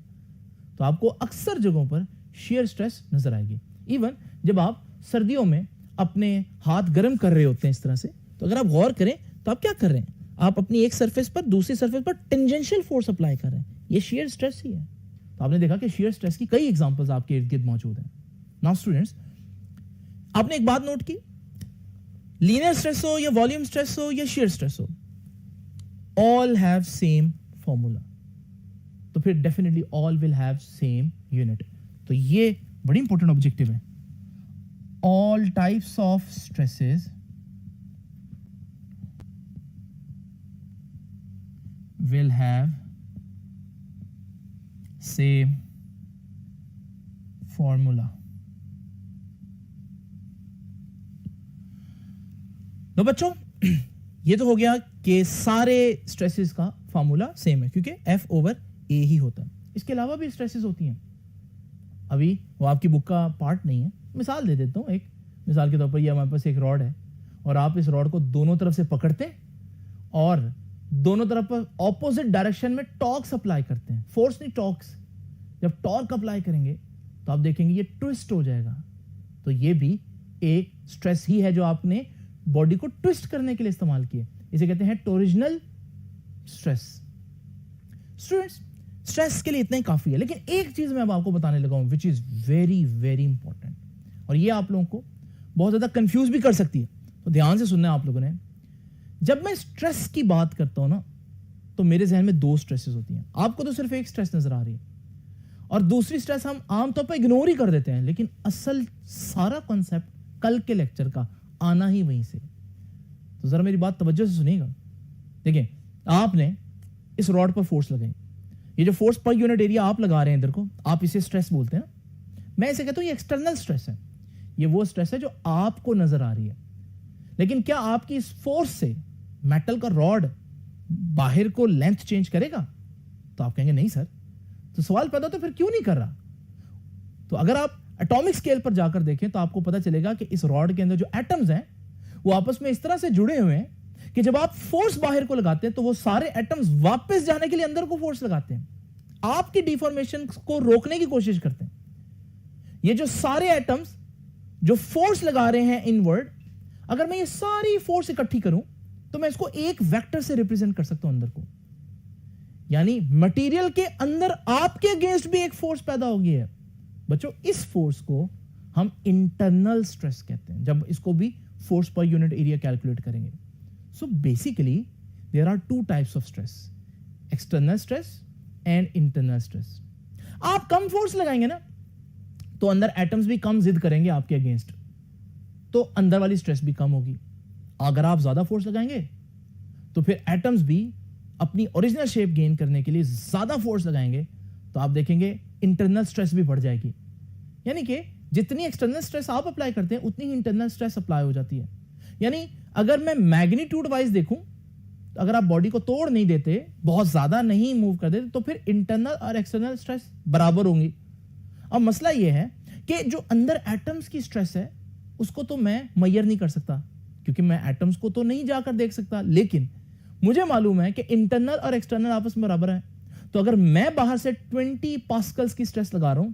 तो आपको अक्सर जगहों पर शियर स्ट्रेस नजर आएगी। इवन जब आप सर्दियों में अपने हाथ गर्म कर रहे होते हैं इस तरह से, तो अगर आप गौर करें तो आप क्या कर रहे हैं, आप अपनी एक सरफेस पर दूसरी सरफेस पर टेंजेंशियल फोर्स अप्लाई कर रहे हैं, ये शियर स्ट्रेस ही है। तो आपने देखा कि शियर स्ट्रेस की कई एग्जांपल्स आपके इर्द गिर्द मौजूद हैं। नाउ स्टूडेंट्स, आपने एक बात नोट की, लीनियर स्ट्रेस हो या वॉल्यूम स्ट्रेस हो या शियर स्ट्रेस हो, ऑल हैव सेम फॉर्मूला, तो फिर definitely all will have same unit. तो ये बड़ी इंपॉर्टेंट ऑब्जेक्टिव है। All types of stresses will have same formula। तो बच्चों ये तो हो गया कि सारे स्ट्रेसेस का फार्मूला सेम है, क्योंकि F ओवर A ही होता है। इसके अलावा भी स्ट्रेसेस होती हैं, अभी वो आपकी बुक का पार्ट नहीं है, मिसाल दे देता हूं। एक मिसाल के तौर पर ये हमारे पास एक रॉड है और आप इस रॉड को दोनों तरफ से पकड़ते हैं और दोनों तरफ पर ऑपोजिट डायरेक्शन में टॉर्क अप्लाई करते हैं, फोर्स नहीं टॉर्क्स। जब टॉर्क अप्लाई करेंगे तो आप देखेंगे ये ट्विस्ट हो जाएगा। तो ये भी एक स्ट्रेस ही है जो आपने बॉडी को ट्विस्ट करने के लिए इस्तेमाल किया, इसे कहते हैं टोरिजनल स्ट्रेस। स्टूडेंट्स, स्ट्रेस के लिए इतना ही काफी है, लेकिन एक चीज मैं अब आपको बताने लगा हूं which is very very important, और ये आप लोगों को बहुत ज्यादा कंफ्यूज भी कर सकती है, तो ध्यान से सुनना आप लोगों ने। जब मैं स्ट्रेस की बात करता हूं ना, तो मेरे जहन में दो स्ट्रेसेस होती हैं। आपको तो सिर्फ एक स्ट्रेस नजर आ रही है और दूसरी स्ट्रेस हम आमतौर पर इग्नोर ही कर देते हैं, लेकिन असल सारा कॉन्सेप्ट कल के लेक्चर का आना ही वहीं से। तो जरा मेरी बात तवज्जो से सुनिएगा। देखिए, आपने इस रॉड पर फोर्स लगाई, ये जो फोर्स पर यूनिट एरिया आप लगा रहे हैं इधर को, आप इसे स्ट्रेस बोलते हैं ना, मैं इसे कहता हूं ये एक्सटर्नल स्ट्रेस है। ये वो स्ट्रेस है जो आपको नजर आ रही है, लेकिन क्या आपकी इस फोर्स से मेटल का रॉड बाहर को लेंथ चेंज करेगा? तो आप कहेंगे नहीं सर। तो सवाल पैदा तो फिर क्यों नहीं कर रहा? तो अगर आप एटॉमिक स्केल पर जाकर देखें तो आपको पता चलेगा कि इस रॉड के अंदर जो एटम्स हैं वो आपस में इस तरह से जुड़े हुए हैं कि जब आप फोर्स बाहर को लगाते हैं तो वो सारे एटम्स वापस जाने के लिए अंदर को फोर्स लगाते हैं, आपकी डिफॉर्मेशन को रोकने की कोशिश करते हैं। ये जो सारे एटम्स जो फोर्स लगा रहे हैं इनवर्ड, अगर मैं ये सारी फोर्स इकट्ठी करूं तो मैं इसको एक वेक्टर से रिप्रेजेंट कर सकता हूं अंदर को, यानी मटेरियल के अंदर आपके अगेंस्ट भी एक फोर्स पैदा हो गई है। बच्चों, इस फोर्स को हम इंटरनल स्ट्रेस कहते हैं जब इसको भी फोर्स पर यूनिट एरिया कैलकुलेट करेंगे। So basically there are two types of stress, external stress and internal stress. आप कम फोर्स लगाएंगे ना तो अंदर एटम्स भी कम जिद करेंगे आपके अगेंस्ट, तो अंदर वाली स्ट्रेस भी कम होगी। अगर आप ज्यादा फोर्स लगाएंगे तो फिर एटम्स भी अपनी ओरिजिनल शेप गेन करने के लिए ज्यादा फोर्स लगाएंगे, तो आप देखेंगे इंटरनल स्ट्रेस भी बढ़ जाएगी। यानी कि जितनी एक्सटर्नल स्ट्रेस आप अप्लाई करते हैं उतनी ही इंटरनल स्ट्रेस अप्लाई हो जाती है। यानी अगर मैं मैग्नीट्यूड वाइज देखूं तो अगर आप बॉडी को तोड़ नहीं देते, बहुत ज्यादा नहीं मूव कर देते, तो फिर इंटरनल और एक्सटर्नल स्ट्रेस बराबर होंगी। अब मसला यह है कि जो अंदर एटम्स की स्ट्रेस है उसको तो मैं मेजर नहीं कर सकता, क्योंकि मैं एटम्स को तो नहीं जाकर देख सकता, लेकिन मुझे मालूम है कि इंटरनल और एक्सटर्नल आपस में बराबर है। तो अगर मैं बाहर से 20 पास्कल्स की स्ट्रेस लगा रहा हूं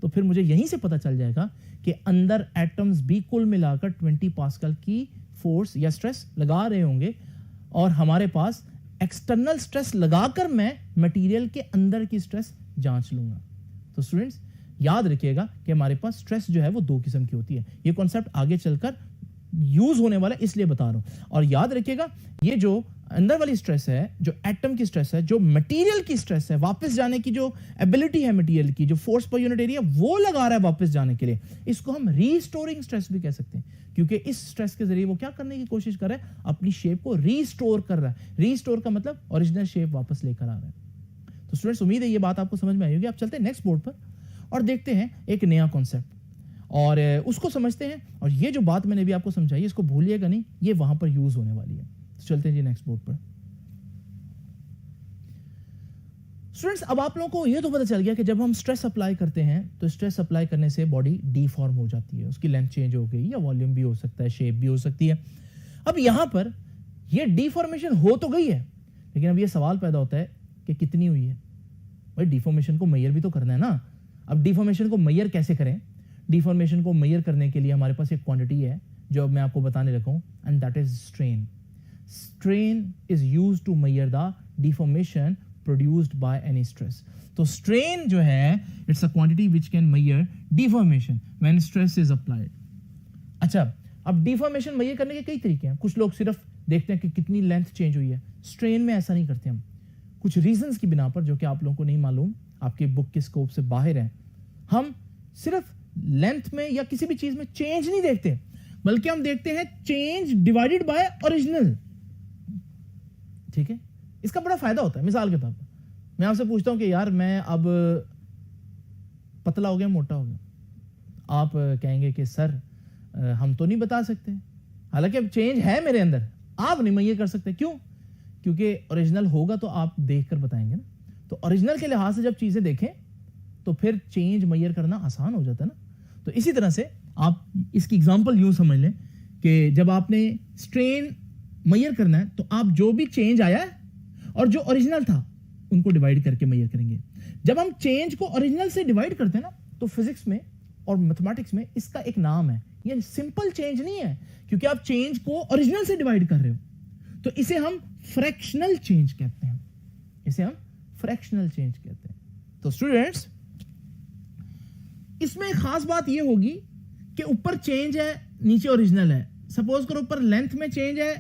तो फिर मुझे यहीं से पता चल जाएगा कि अंदर एटम्स भी कुल मिलाकर 20 पास्कल की फोर्स या स्ट्रेस लगा रहे होंगे, और हमारे पास एक्सटर्नल स्ट्रेस लगाकर मैं मटेरियल के अंदर की स्ट्रेस जांच लूंगा। तो स्टूडेंट्स याद रखिएगा कि हमारे पास स्ट्रेस जो है वो दो किस्म की होती है। ये कॉन्सेप्ट आगे चलकर यूज होने वाला है इसलिए बता रहा हूं। और याद रखिएगा ये जो अंदर वाली स्ट्रेस है, जो एटम की स्ट्रेस है, जो मटेरियल की स्ट्रेस है, वापस जाने की जो एबिलिटी है मटेरियल की, जो फोर्स पर यूनिट एरिया वो लगा रहा है वापस जाने के लिए, इसको हम रीस्टोरिंग स्ट्रेस भी कह सकते हैं, क्योंकि इस स्ट्रेस के जरिए वो क्या करने की कोशिश कर रहा है, अपनी शेप को रीस्टोर कर रहा है। रीस्टोर का मतलब ओरिजिनल शेप वापस लेकर आ रहा है। तो स्टूडेंट्स उम्मीद है ये बात आपको समझ में आई होगी। आप चलते हैं नेक्स्ट बोर्ड पर और देखते हैं एक नया कॉन्सेप्ट और उसको समझते हैं। और ये जो बात मैंने भी आपको समझाई इसको भूलिएगा नहीं, ये वहां पर यूज होने वाली है। तो चलते हैं जी नेक्स्ट बोर्ड पर। स्टूडेंट्स अब आप लोगों को ये तो पता चल गया कि जब हम स्ट्रेस अप्लाई करते हैं तो स्ट्रेस अप्लाई करने से बॉडी डीफॉर्म हो जाती है, उसकी लेंथ चेंज हो गई, या वॉल्यूम भी हो सकता है, शेप भी हो सकती है। अब यहां पर ये डीफॉर्मेशन हो तो गई है, लेकिन अब ये सवाल पैदा होता है कि कितनी हुई है। भाई डीफॉर्मेशन को मेजर भी तो करना है ना। अब डीफॉर्मेशन को मेजर कैसे करें? डीफॉर्मेशन को मेजर करने के लिए हमारे पास एक क्वांटिटी है जो अब मैं आपको बताने लगा हूं, and that is strain. Strain is used to measure the deformation produced by any stress. तो strain जो है it's a quantity which can measure deformation when stress is applied. अच्छा, अब deformation measure करने के कई तरीके हैं। कुछ लोग सिर्फ देखते हैं कि कितनी लेंथ चेंज हुई है। स्ट्रेन में ऐसा नहीं करते हम, कुछ रीजंस की बिना पर जो कि आप लोगों को नहीं मालूम, आपके बुक के स्कोप से बाहर है। हम सिर्फ लेंथ में या किसी भी चीज में चेंज नहीं देखते, बल्कि हम देखते हैं चेंज डिवाइडेड बाय ओरिजिनल। ठीक है, इसका बड़ा फायदा होता है। मिसाल के तौर पर मैं आपसे पूछता हूं कि यार मैं अब पतला हो गया, मोटा हो गया, आप कहेंगे कि सर हम तो नहीं बता सकते, हालांकि अब चेंज है मेरे अंदर, आप नहीं मेजर कर सकते। क्यों? क्योंकि ओरिजिनल होगा तो आप देखकर बताएंगे ना। तो ओरिजिनल के लिहाज से जब चीजें देखें तो फिर चेंज मेजर करना आसान हो जाता है ना। तो इसी तरह से आप इसकी एग्जांपल यूं समझ लें कि जब आपने स्ट्रेन मेजर करना है तो आप जो भी चेंज आया है और जो ओरिजिनल था उनको डिवाइड करके मेजर करेंगे। जब हम चेंज को ओरिजिनल से डिवाइड करते हैं ना, तो फिजिक्स में और मैथमेटिक्स में इसका एक नाम है। ये सिंपल चेंज नहीं है, क्योंकि आप चेंज को ओरिजिनल से डिवाइड कर रहे हो, तो इसे हम फ्रैक्शनल चेंज कहते हैं। इसे हम फ्रैक्शनल चेंज कहते हैं। तो स्टूडेंट्स इसमें खास बात यह होगी कि ऊपर चेंज है, नीचे ओरिजिनल है। सपोज करो ऊपर लेंथ में चेंज है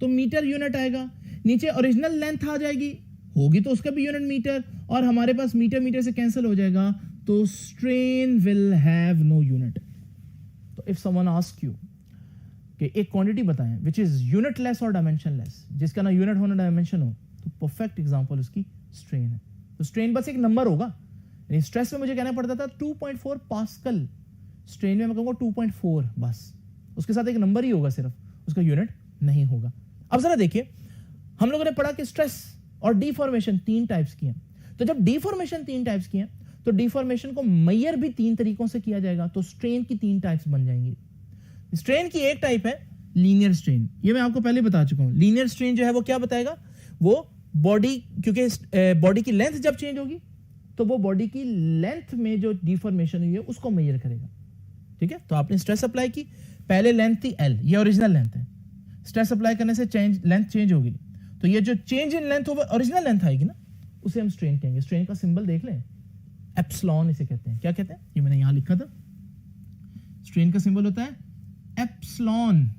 तो मीटर यूनिट आएगा, नीचे ओरिजिनल लेंथ आ जाएगी, होगी तो उसका भी यूनिट मीटर, और हमारे पास मीटर मीटर से कैंसिल हो जाएगा, तो strain will have no unit. तो इफ समवन आस्क यू कि एक क्वांटिटी बताएं विच इज यूनिटलेस और डायमेंशनलेस, जिसका ना यूनिट हो ना डायमेंशन हो, परफेक्ट एग्जांपल उसकी स्ट्रेन है। तो स्ट्रेन बस एक नंबर होगा, यानी स्ट्रेस में मुझे कहना पड़ता था 2.4 पास्कल, स्ट्रेन में मैं कहूंगा 2.4 बस, उसके साथ एक नंबर ही होगा सिर्फ, उसका यूनिट नहीं होगा। अब जरा देखिए, हम लोगों ने पढ़ा कि स्ट्रेस और डिफॉर्मेशन 3 टाइप्स की हैं। तो जब डिफॉर्मेशन 3 टाइप्स की हैं, तो डिफॉर्मेशन को मेजर भी 3 तरीकों से किया जाएगा, तो स्ट्रेन की 3 टाइप्स बन जाएंगी। स्ट्रेन की एक टाइप है लीनियर स्ट्रेन, ये मैं आपको पहले बता चुका हूं। लीनियर स्ट्रेन जो है वो क्या बताएगा, वो बॉडी, क्योंकि बॉडी की लेंथ जब चेंज होगी तो वो बॉडी की लेंथ में जो डिफॉर्मेशन हुई है उसको मेजर करेगा। ठीक है, तो आपने स्ट्रेस अप्लाई की, पहले लेंथ थी L, ये ओरिजिनल लेंथ है, स्ट्रेस अप्लाई करने से लेंथ चेंज होगी, तो ये जो change in length over original length आएगी ना, उसे हम स्ट्रेन कहेंगे। स्ट्रेन का सिंबल देख लें, एप्सिलॉन इसे कहते हैं। क्या कहते हैं, ये मैंने यहां लिखा था, स्ट्रेन का सिंबल होता है एप्सिलॉन।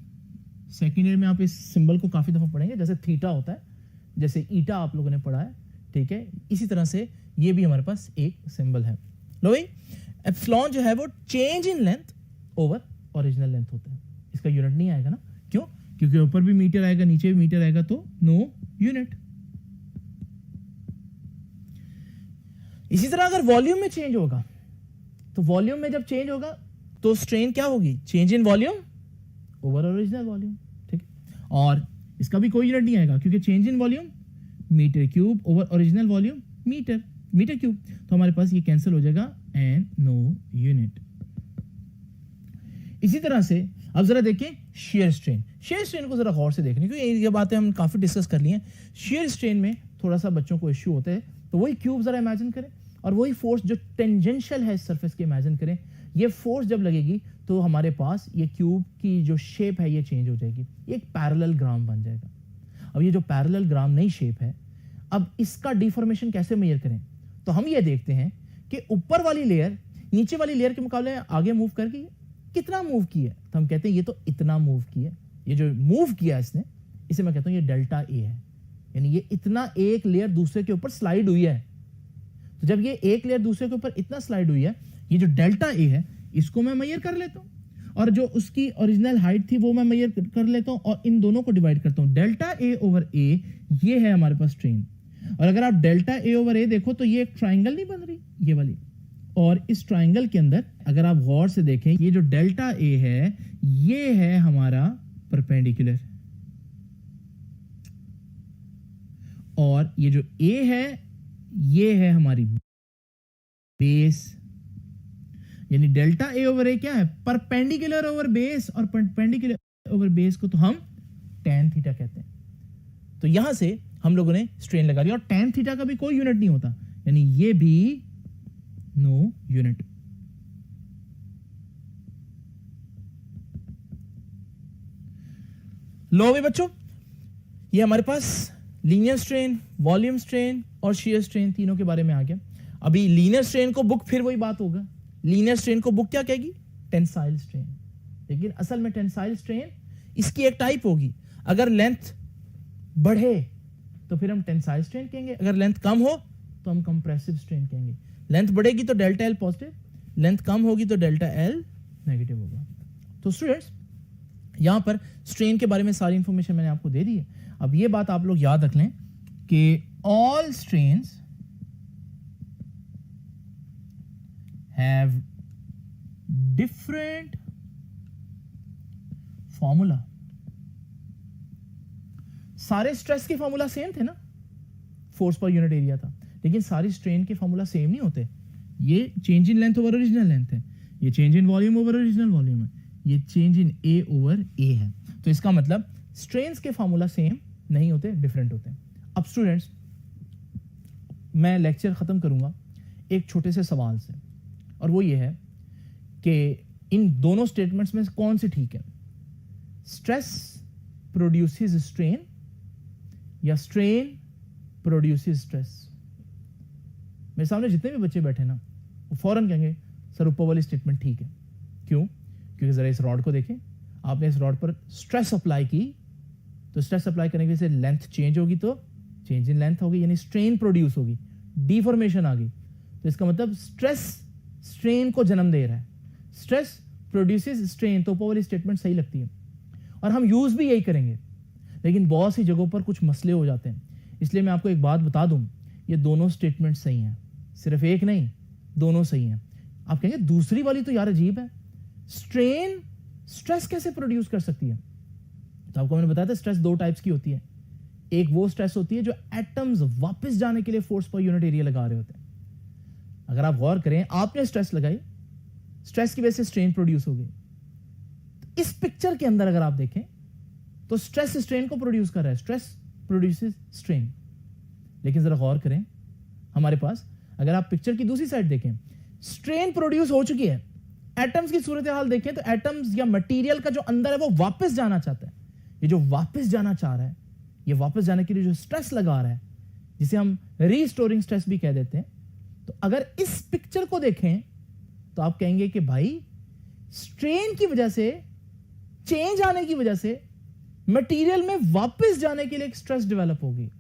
सेकेंड ईयर में आप इस सिंबल को काफी दफा पढ़ेंगे, जैसे थीटा होता है, जैसे ईटा आप लोगों ने पढ़ा है। ठीक है, इसी तरह से ये भी हमारे पास एक सिंबल है। लो भाई, एप्सिलॉन जो है वो change in length over original length होता है। इसका यूनिट नहीं आएगा ना, क्यों, क्योंकि ऊपर भी मीटर आएगा नीचे भी मीटर आएगा, तो नो यूनिट। इसी तरह अगर वॉल्यूम में चेंज होगा, तो वॉल्यूम में जब चेंज होगा तो स्ट्रेन क्या होगी, change in volume over original volume. ठीक है, और इसका भी कोई यूनिट नहीं आएगा, क्योंकि change in volume metre cube over original volume metre cube, तो हमारे पास ये कैंसिल हो जाएगा एंड नो यूनिट। इसी तरह से अब जरा देखें शेयर स्ट्रेन। शेयर स्ट्रेन को जरा गौर से देखने, क्योंकि ये बातें हम काफी डिस्कस कर ली हैं। शेयर स्ट्रेन में थोड़ा सा बच्चों को इश्यू होता है, तो वही क्यूब जरा इमेजिन करें और वही फोर्स जो टेंजेंशियल है इस सरफेस के इमेजिन करें। ये फोर्स जब लगेगी तो हमारे पास ये क्यूब की जो शेप है ये चेंज हो जाएगी, ये एक पैरेलल ग्राम बन जाएगा। अब ये जो पैरेलल ग्राम नई शेप है, अब इसका डिफॉर्मेशन कैसे मेजर करें, तो हम ये देखते हैं कि ऊपर वाली लेयर नीचे वाली लेयर के मुकाबले आगे मूव करके कितना मूव की है, तो हम कहते हैं ये तो इतना मूव की है। ये जो मूव किया इसने, इसे मैं कहता हूं ये डेल्टा ए है, यानी ये इतना एक लेयर दूसरे के ऊपर स्लाइड हुई है। तो जब ये एक लेयर दूसरे के ऊपर इतना स्लाइड हुई है, ये जो डेल्टा ए है इसको मैं मेजर कर लेता हूं, और जो उसकी ओरिजिनल हाइट थी वो मैं मेजर कर लेता हूं, और इन दोनों को डिवाइड करता हूं। डेल्टा ए ओवर ए, ये है हमारे पास स्ट्रेन। और अगर आप डेल्टा ए ओवर ए देखो तो ये एक ट्राइंगल नहीं बन रही, ये वाली, और इस ट्राइंगल के अंदर अगर आप गौर से देखें, ये जो डेल्टा ए है ये है हमारा परपेंडिकुलर, और ये जो ए है ये है हमारी बेस, यानी डेल्टा ए ओवर ए क्या है, परपेंडिकुलर ओवर बेस, और परपेंडिकुलर ओवर बेस को तो हम tan थीटा कहते हैं। तो यहां से हम लोगों ने स्ट्रेन लगा दी, और tan थीटा का भी कोई यूनिट नहीं होता, यानी ये भी नो यूनिट। लो भी बच्चों, ये हमारे पास लीनियर स्ट्रेन, वॉल्यूम स्ट्रेन और शेयर स्ट्रेन तीनों के बारे में आ गया। अभी लीनियर स्ट्रेन को बुक फिर वही बात होगा, लीनियर स्ट्रेन को बुक क्या कहेगी, टेंसाइल स्ट्रेन। लेकिन असल में टेंसाइल स्ट्रेन इसकी एक टाइप होगी, अगर लेंथ बढ़े तो फिर हम टेंसाइल स्ट्रेन कहेंगे, अगर लेंथ कम हो तो हम कंप्रेसिव स्ट्रेन कहेंगे। लेंथ बढ़ेगी तो डेल्टा एल पॉजिटिव, लेंथ कम होगी तो डेल्टा एल नेगेटिव होगा। तो स्टूडेंट्स, यहां पर स्ट्रेन के बारे में सारी इंफॉर्मेशन मैंने आपको दे दी है। अब ये बात आप लोग याद रख लें कि all strains have different formula. सारे स्ट्रेस के फॉर्मूला सेम थे ना, फोर्स पर यूनिट एरिया था, लेकिन सारी स्ट्रेन के फॉर्मूला सेम नहीं होते। ये change in length over original length है, ये change in volume over original volume है, ये चेंज इन ए ओवर ए है। तो इसका मतलब स्ट्रेन्स के फॉर्मूला सेम नहीं होते, डिफरेंट होते हैं। अब स्टूडेंट्स, मैं लेक्चर खत्म करूंगा एक छोटे से सवाल से, और वो ये है कि इन दोनों स्टेटमेंट्स में कौन सी ठीक है, स्ट्रेस प्रोड्यूसेस स्ट्रेन या स्ट्रेन प्रोड्यूसेस स्ट्रेस। मेरे सामने जितने भी बच्चे बैठे ना, वो फौरन कहेंगे सर ऊपर वाली स्टेटमेंट ठीक है। क्यों? क्योंकि जरा इस रॉड को देखें, आपने इस रॉड पर स्ट्रेस अप्लाई की, तो स्ट्रेस अप्लाई करने की वजह से लेंथ चेंज होगी, तो चेंज इन लेंथ होगी, यानी स्ट्रेन प्रोड्यूस होगी, डिफॉर्मेशन आ गई। तो इसका मतलब स्ट्रेस स्ट्रेन को जन्म दे रहा है, स्ट्रेस प्रोड्यूसेस स्ट्रेन। तो ऊपर वाली स्टेटमेंट सही लगती है, और हम यूज भी यही करेंगे। लेकिन बहुत सी जगहों पर कुछ मसले हो जाते हैं। इसलिए मैं आपको एक बात बता दूं, ये दोनों स्टेटमेंट सही हैं, सिर्फ एक नहीं, दोनों सही हैं। आप कहेंगे दूसरी वाली तो यार अजीब है, स्ट्रेन स्ट्रेस कैसे प्रोड्यूस कर सकती है? तो आपको मैंने बताया था स्ट्रेस दो टाइप्स की होती है। एक वो स्ट्रेस होती है जो एटम्स वापस जाने के लिए फोर्स पर यूनिट एरिया लगा रहे होते हैं। अगर आप गौर करें, आपने स्ट्रेस लगाई, स्ट्रेस की वजह से स्ट्रेन प्रोड्यूस हो गई। तो इस पिक्चर के अंदर अगर आप देखें तो स्ट्रेस स्ट्रेन को प्रोड्यूस कर रहा है, स्ट्रेस प्रोड्यूसेस स्ट्रेन। लेकिन जरा गौर करें, हमारे पास अगर आप पिक्चर की दूसरी साइड देखें, स्ट्रेन प्रोड्यूस हो चुकी है, एटम्स की सूरत हाल देखें तो एटम्स या मटेरियल का जो अंदर है वो वापस जाना चाहता है। ये जो वापस जाना चाह रहा है, ये वापस जाने के लिए जो स्ट्रेस लगा रहा है, जिसे हम रीस्टोरिंग स्ट्रेस भी कह देते हैं। तो अगर इस पिक्चर को देखें तो आप कहेंगे कि भाई स्ट्रेन की वजह से, चेंज आने की वजह से मटेरियल में वापस जाने के लिए एक स्ट्रेस डेवलप होगी।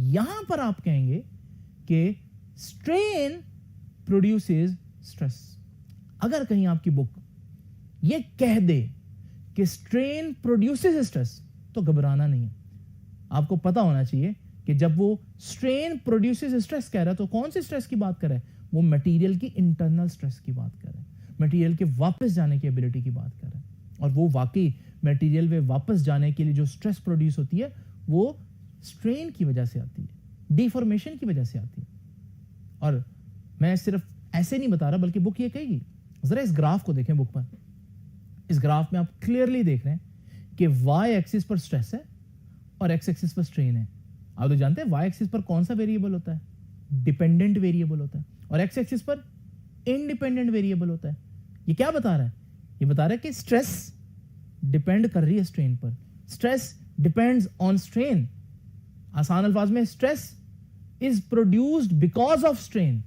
यहां पर आप कहेंगे कि स्ट्रेन प्रोड्यूसेस स्ट्रेस। अगर कहीं आपकी बुक ये कह दे कि स्ट्रेन प्रोड्यूसेस स्ट्रेस, तो घबराना नहीं है। आपको पता होना चाहिए कि जब वो स्ट्रेन प्रोड्यूसेस स्ट्रेस कह रहा है तो कौन से स्ट्रेस की बात कर रहा है? वो मटेरियल की इंटरनल स्ट्रेस की बात कर रहा है, मटेरियल के वापस जाने की एबिलिटी की बात कर रहा है। और वो वाकई मटेरियल में वापस जाने के लिए जो स्ट्रेस प्रोड्यूस होती है वो स्ट्रेन की वजह से आती है, डिफॉर्मेशन की वजह से आती है। और मैं सिर्फ ऐसे नहीं बता रहा, बल्कि बुक ये कहेगी, जरा इस ग्राफ को देखें बुक पर। इस ग्राफ में आप क्लियरली देख रहे हैं कि वाई एक्सिस पर स्ट्रेस है और एक्स एक्सिस पर स्ट्रेन है। आप तो जानते हैं वाई एक्सिस पर कौन सा वेरिएबल होता है? डिपेंडेंट वेरिएबल होता है। और एक्स एक्सिस पर इंडिपेंडेंट वेरिएबल होता है। ये क्या बता रहा है? ये बता रहा है कि स्ट्रेस डिपेंड कर रही है स्ट्रेन पर, स्ट्रेस डिपेंड्स ऑन स्ट्रेन। आसान अल्फाज में stress is produced because of strain.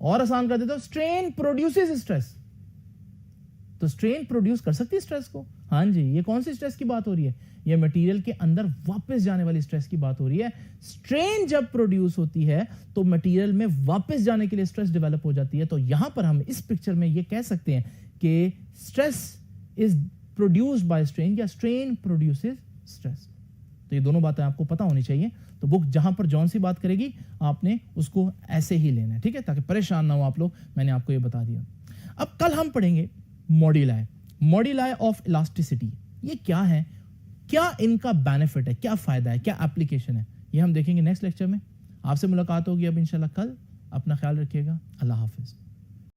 और आसान कर देता हूं, स्ट्रेन प्रोड्यूसेस स्ट्रेस। तो स्ट्रेन प्रोड्यूस कर सकती है स्ट्रेस को। हाँ जी, ये कौन सी स्ट्रेस की बात हो रही है? ये मटेरियल के अंदर वापस जाने वाली स्ट्रेस की बात हो रही है। स्ट्रेन जब प्रोड्यूस होती है तो मटेरियल में वापस जाने के लिए स्ट्रेस डेवलप हो जाती है। तो यहां पर हम इस पिक्चर में ये कह सकते हैं कि stress is produced by strain या स्ट्रेन प्रोड्यूसेस स्ट्रेस। तो ये दोनों बातें आपको पता होनी चाहिए। तो बुक जहां पर जौन सी बात करेगी आपने उसको ऐसे ही लेना है, ठीक है, ताकि परेशान ना हो आप लोग। मैंने आपको ये बता दिया। अब कल हम पढ़ेंगे मॉड्यूलाई, मॉड्यूलाई ऑफ इलास्टिसिटी। ये क्या है, क्या इनका बेनिफिट है, क्या फायदा है, क्या एप्लीकेशन है, ये हम देखेंगे नेक्स्ट लेक्चर में। आपसे मुलाकात होगी अब इंशाल्लाह कल। अपना ख्याल रखिएगा। अल्लाह हाफिज।